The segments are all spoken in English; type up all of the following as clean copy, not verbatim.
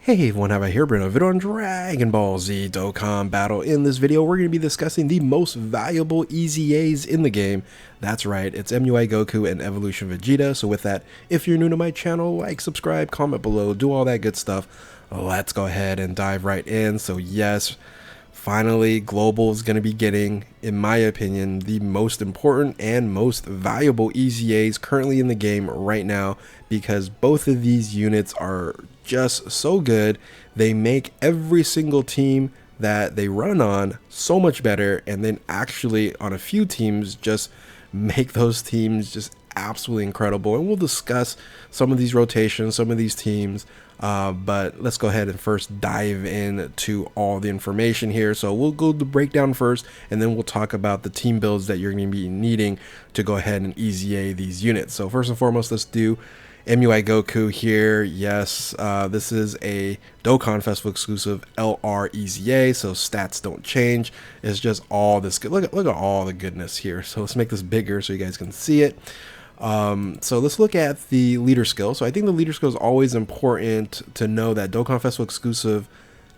Hey everyone, have I here bring a video on Dragon Ball Z Dokkan Battle. In this video, we're going to be discussing the most valuable EZAs in the game. That's right, it's MUI Goku and Evolution Vegeta. So with that, if you're new to my channel, like, subscribe, comment below, do all that good stuff. Let's go ahead and dive right in. So yes, finally, Global is going to be getting, in my opinion, the most important and most valuable EZAs currently in the game right now, because both of these units are just so good. They make every single team that they run on so much better, and then actually on a few teams just make those teams just absolutely incredible. And we'll discuss some of these rotations, some of these teams, but let's go ahead and first dive into all the information here. So we'll go the breakdown first, and then we'll talk about the team builds that you're going to be needing to go ahead and EZA these units. So first and foremost, let's do MUI Goku here. Yes, this is a Dokkan Festival exclusive LR EZA, so stats don't change. It's just all this good. Look at all the goodness here. So let's make this bigger so you guys can see it. So let's look at the leader skill. So I think the leader skill is always important to know that Dokkan Festival exclusive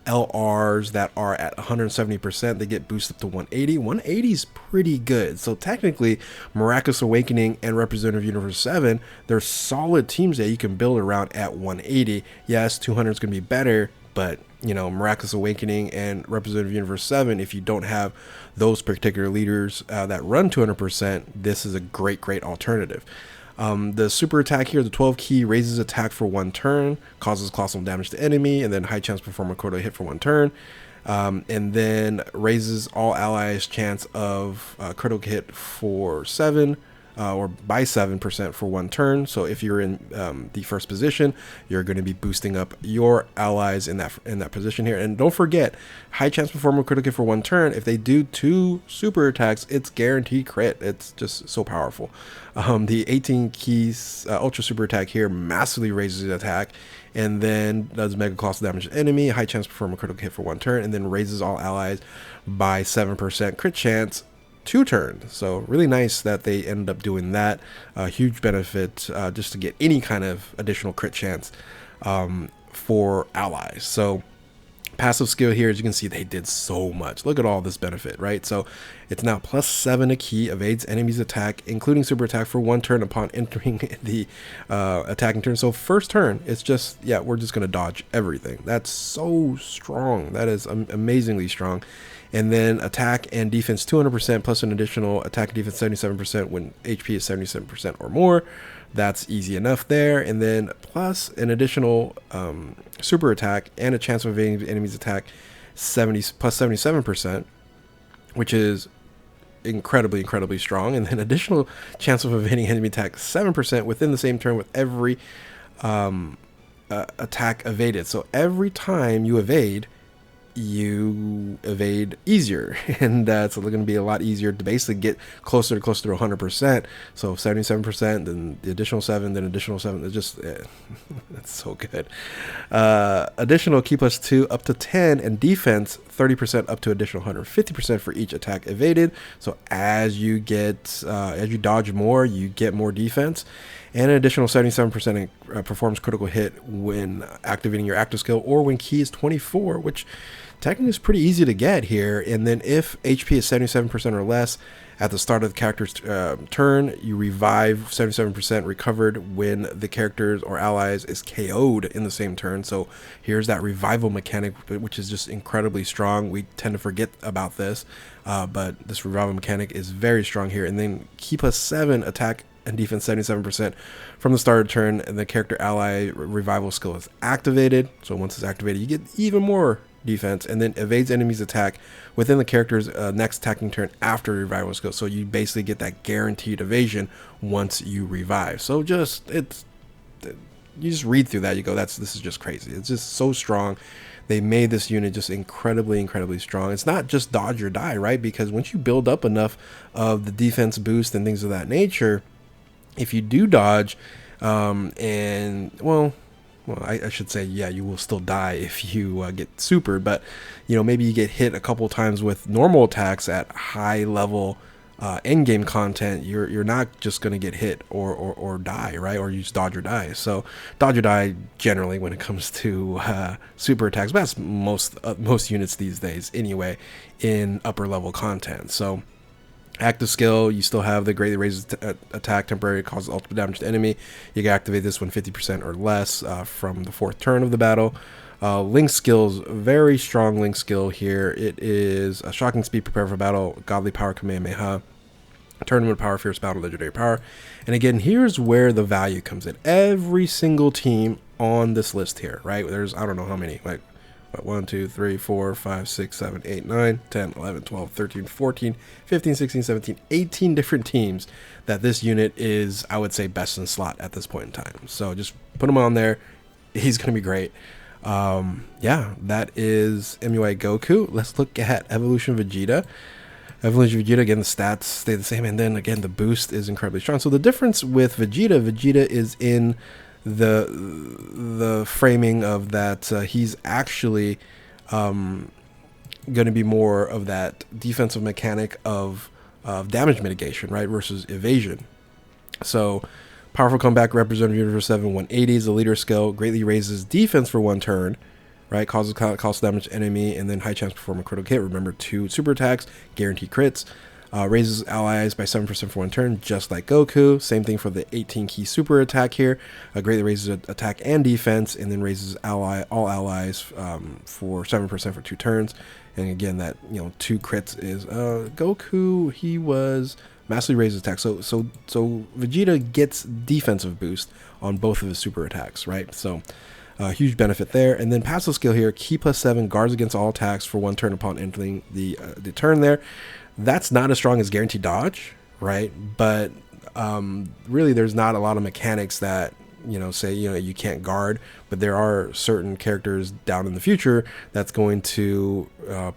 LRs that are at 170%, they get boosted up to 180. 180 is pretty good. So technically, Miraculous Awakening and Representative Universe 7, they're solid teams that you can build around at 180. Yes, 200 is going to be better, but you know, Miraculous Awakening and Representative Universe 7, if you don't have those particular leaders that run 200%, this is a great alternative. The super attack here, the 12 key, raises attack for 1 turn, causes colossal damage to enemy, and then high chance perform a critical hit for 1 turn, and then raises all allies' chance of critical hit for 7 or by 7% for 1 turn. So if you're in the first position, you're going to be boosting up your allies in that position here. And don't forget, high chance perform a critical hit for 1 turn. If they do 2 super attacks, it's guaranteed crit. It's just so powerful. The 18 keys ultra super attack here massively raises the attack, and then does mega colossal damage to enemy, high chance perform a critical hit for 1 turn, and then raises all allies by 7% crit chance 2 turns. So really nice that they ended up doing that. Huge benefit just to get any kind of additional crit chance for allies. So passive skill here, as you can see, they did so much. Look at all this benefit, right? So it's now +7 a key, evades enemies attack, including super attack for 1 turn upon entering the attacking turn. So first turn, it's just, yeah, we're just going to dodge everything. That's so strong. That is amazingly strong. And then attack and defense 200% plus an additional attack and defense 77% when HP is 77% or more. That's easy enough there. And then plus an additional super attack and a chance of evading enemies attack plus 77%, which is incredibly strong. And then additional chance of evading enemy attack 7% within the same turn with every attack evaded. So every time you evade, you evade easier, and it's going to be a lot easier to basically get closer to 100%. So 77%, then the additional 7, then additional 7. It's just that's so good. Additional key +2 up to 10, and defense 30% up to additional 150% for each attack evaded. So as you get as you dodge more, you get more defense, and an additional 77% performs critical hit when activating your active skill or when key is 24, which technically is pretty easy to get here. And then if HP is 77% or less at the start of the character's turn, you revive 77% recovered when the characters or allies is KO'd in the same turn. So here's that revival mechanic, which is just incredibly strong. We tend to forget about this, but this revival mechanic is very strong here. And then key +7 attack and defense 77% from the start of turn, and the character ally revival skill is activated. So once it's activated, you get even more defense, and then evades enemies attack within the character's next attacking turn after revival skill. So you basically get that guaranteed evasion once you revive. So just you just read through that, you go, this is just crazy. It's just so strong. They made this unit just incredibly strong. It's not just dodge or die, right? Because once you build up enough of the defense boost and things of that nature, if you do dodge, and well, I should say, yeah, you will still die if you get supered, but you know, maybe you get hit a couple times with normal attacks at high level end game content, you're not just going to get hit or die, right? Or you just dodge or die. So dodge or die generally when it comes to super attacks. But that's most units these days anyway in upper level content. So active skill, you still have the greatly raises attack, temporary causes ultimate damage to enemy. You can activate this when 50% or less from the 4th turn of the battle. Link skills, very strong link skill here. It is a shocking speed, prepare for battle, godly power, Kamehameha, tournament power, fierce battle, legendary power. And again, here's where the value comes in. Every single team on this list here, right? There's, I don't know how many, like 1, 2, 3, 4, 5, 6, 7, 8, 9, 10, 11, 12, 13, 14, 15, 16, 17, 18 different teams that this unit is, I would say, best in slot at this point in time. So just put him on there. He's going to be great. Yeah, that is MUI Goku. Let's look at Evolution Vegeta. Evolution Vegeta, again, the stats stay the same, and then again the boost is incredibly strong. So the difference with Vegeta is in the framing of that he's actually going to be more of that defensive mechanic of damage mitigation, right, versus evasion. So powerful comeback, representative universe 7, 180 is the leader skill, greatly raises defense for 1 turn, right, causes cost damage to enemy, and then high chance to perform a critical hit. Remember, 2 super attacks, guarantee crits. Raises allies by 7% for 1 turn, just like Goku. Same thing for the 18 key super attack here. Greatly raises attack and defense, and then raises all allies for 7% for 2 turns. And again, that 2 crits is Goku. He was massively raises attack. So Vegeta gets defensive boost on both of his super attacks, right? So huge benefit there. And then passive skill here, Ki +7, guards against all attacks for 1 turn upon entering the turn there. That's not as strong as guaranteed dodge, right? But really there's not a lot of mechanics that say you can't guard, but there are certain characters down in the future that's going to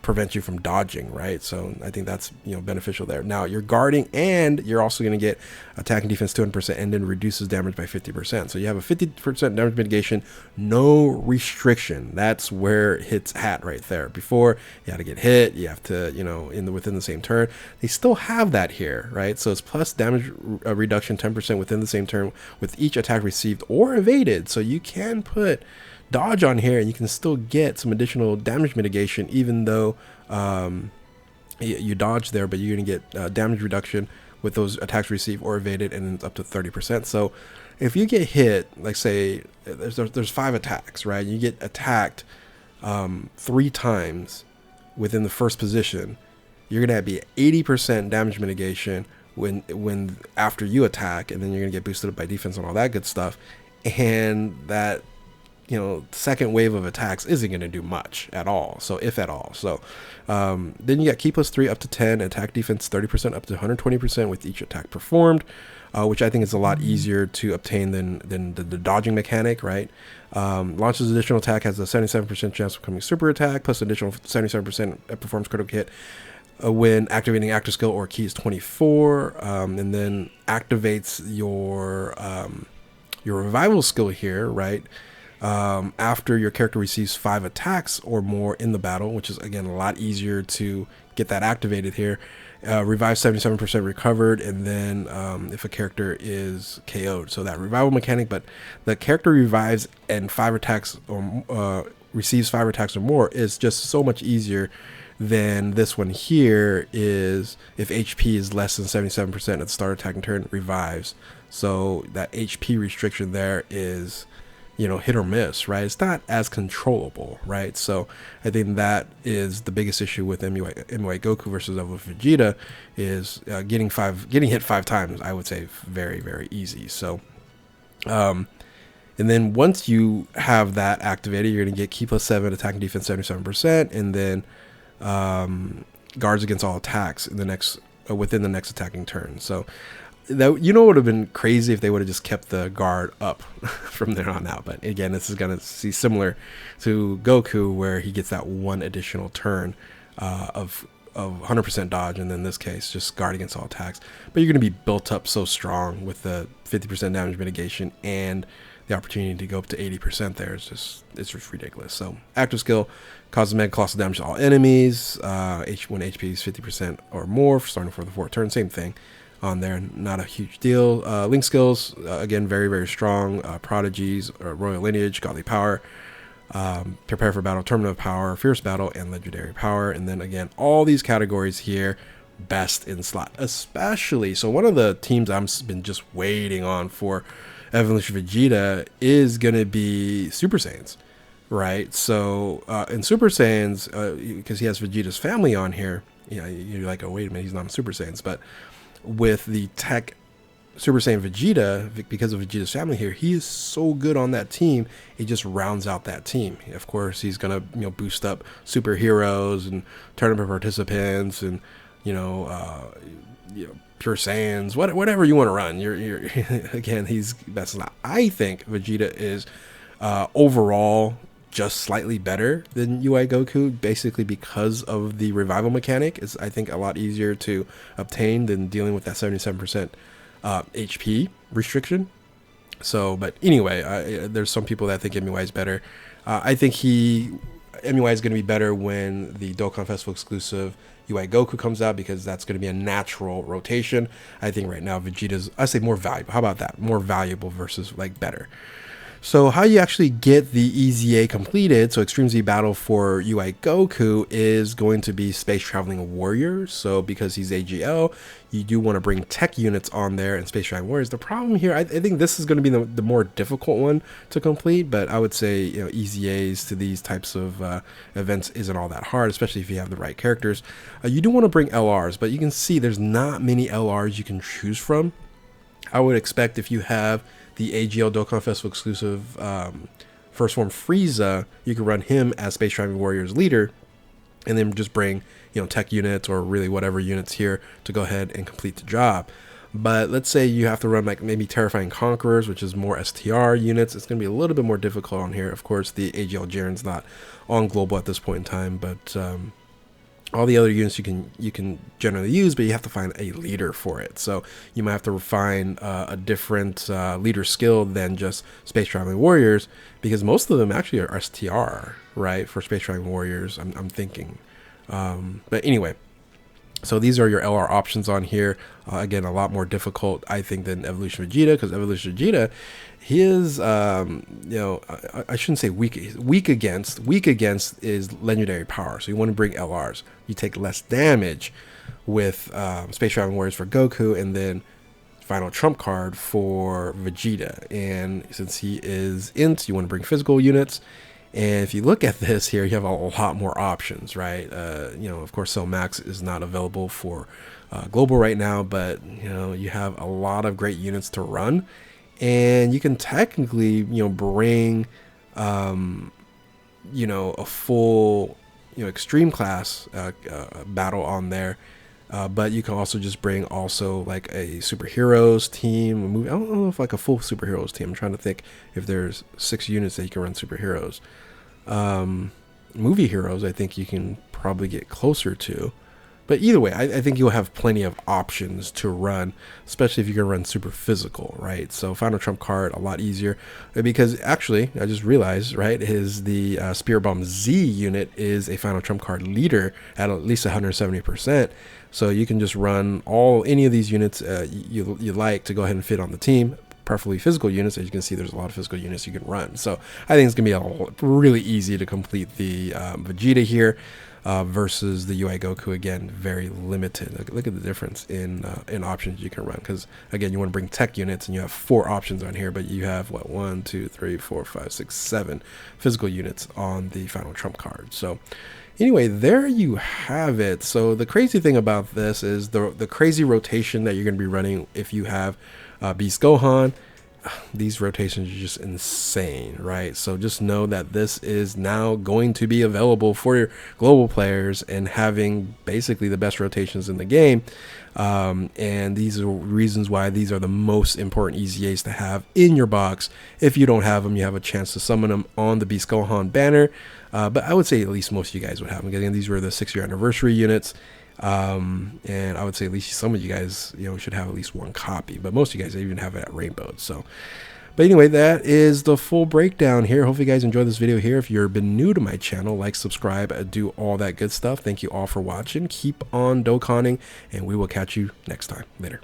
prevent you from dodging, right? So I think that's beneficial there. Now you're guarding, and you're also going to get attack and defense 200%, and then reduces damage by 50%. So you have a 50% damage mitigation, no restriction. That's where it hits hat right there. Before you had to get hit, you have to within the same turn. They still have that here, right? So it's plus damage reduction 10% within the same turn with each attack received or evaded. So you can put dodge on here and you can still get some additional damage mitigation, even though you dodge there, but you're going to get damage reduction with those attacks received or evaded, and it's up to 30%. So if you get hit, like say there's 5 attacks, right? You get attacked 3 times within the first position, you're going to be 80% damage mitigation when after you attack, and then you're gonna get boosted up by defense and all that good stuff. And that second wave of attacks isn't gonna do much at all, so if at all. So then you got Ki +3 up to 10, attack defense 30% up to 120% with each attack performed, which I think is a lot easier to obtain than the dodging mechanic, right? Launches additional attack, has a 77% chance of becoming super attack, plus additional 77% performs critical hit when activating active skill or key is 24, and then activates your revival skill here, right? After your character receives 5 attacks or more in the battle, which is again a lot easier to get that activated here. Revive 77% recovered, and then if a character is KO'd, so that revival mechanic, but the character revives and 5 attacks or receives 5 attacks or more is just so much easier than this one here is if HP is less than 77% at the start attacking turn, revives. So that HP restriction there is hit or miss, right? It's not as controllable, right? So I think that is the biggest issue with MUI Goku versus Evolution Vegeta is getting hit 5 times. I would say very, very easy. So and then once you have that activated, you're going to get Ki +7, attack and defense 77%, and then guards against all attacks in the next within the next attacking turn. So that would have been crazy if they would have just kept the guard up from there on out. But again, this is going to see similar to Goku, where he gets that 1 additional turn of 100% dodge, and then in this case just guard against all attacks. But you're going to be built up so strong with the 50% damage mitigation and the opportunity to go up to 80% there is just ridiculous. So active skill causes mega colossal damage to all enemies. When HP is 50% or more, starting for the 4th turn, same thing on there, not a huge deal. Link skills, again, very, very strong. Prodigies, royal lineage, godly power, prepare for battle, tournament of power, fierce battle, and legendary power. And then again, all these categories here, best in slot, especially. So one of the teams I've been just waiting on for Evolution Vegeta is going to be Super Saiyans, right? So in Super Saiyans, because he has Vegeta's family on here, you're like, oh, wait a minute, he's not in Super Saiyans. But with the tech Super Saiyan Vegeta, because of Vegeta's family here, he is so good on that team. It just rounds out that team. Of course, he's gonna boost up superheroes and tournament participants and pure Saiyans, whatever you want to run. You're again, he's best. I think Vegeta is overall just slightly better than UI Goku, basically because of the revival mechanic. Is, I think, a lot easier to obtain than dealing with that 77% HP restriction. So, but anyway, there's some people that think MUI is better. I think MUI is going to be better when the Dokkan Festival exclusive UI Goku comes out, because that's going to be a natural rotation. I think right now Vegeta's, I say, more valuable. How about that? More valuable versus like better. So how you actually get the EZA completed, so Extreme Z Battle for UI Goku, is going to be Space Traveling Warriors. So because he's AGL, you do want to bring tech units on there and Space Traveling Warriors. The problem here, I think this is going to be the more difficult one to complete, but I would say EZAs to these types of events isn't all that hard, especially if you have the right characters. You do want to bring LRs, but you can see there's not many LRs you can choose from. I would expect if you have the AGL Dokkan Festival exclusive first form Frieza, you can run him as Space Traveling Warriors leader, and then just bring tech units or really whatever units here to go ahead and complete the job. But let's say you have to run like maybe Terrifying Conquerors, which is more STR units. It's going to be a little bit more difficult on here. Of course, the AGL Jiren's not on global at this point in time, but all the other units you can generally use, but you have to find a leader for it. So you might have to find a different leader skill than just Space Traveling Warriors, because most of them actually are STR, right? For Space Traveling Warriors, I'm thinking. But anyway, so these are your LR options on here. Again, a lot more difficult, I think, than Evolution Vegeta, because Evolution Vegeta, he is, I shouldn't say weak against is legendary power. So you want to bring LRs. You take less damage with Space Traveling Warriors for Goku, and then final trump card for Vegeta. And since he is int, you want to bring physical units. And if you look at this here, you have a lot more options, right? Of course, Cell Max is not available for global right now, but you have a lot of great units to run, and you can technically bring a full extreme class battle on there. But you can also just bring like a superheroes team, a movie. I don't know if like a full superheroes team. I'm trying to think if there's 6 units that you can run superheroes. Movie heroes, I think you can probably get closer to. But either way, I think you'll have plenty of options to run, especially if you're going to run super physical, right? So final trump card, a lot easier, because actually, I just realized, right, the Spirit Bomb Z unit is a final trump card leader at least 170%. So you can just run any of these units you like to go ahead and fit on the team, preferably physical units. As you can see, there's a lot of physical units you can run. So I think it's going to be really easy to complete the Vegeta here. Versus the UI Goku, again, very limited. Look at the difference in options you can run, because again, you want to bring tech units, and you have 4 options on here, but you have 1, 2, 3, 4, 5, 6, 7 physical units on the final trump card. So anyway, there you have it. So the crazy thing about this is the crazy rotation that you're going to be running if you have Beast Gohan. These rotations are just insane, right? So just know that this is now going to be available for your global players and having basically the best rotations in the game. And these are reasons why these are the most important EZAs to have in your box. If you don't have them, you have a chance to summon them on the Beast Gohan banner. But I would say at least most of you guys would have them. Again, these were the 6-year anniversary units. And I would say at least some of you guys should have at least 1 copy, but most of you guys even have it at Rainbow. So But anyway, that is the full breakdown here. Hopefully you guys enjoyed this video here. If you've been new to my channel, like, subscribe, do all that good stuff. Thank you all for watching. Keep on Dokkaning, and we will catch you next time. Later.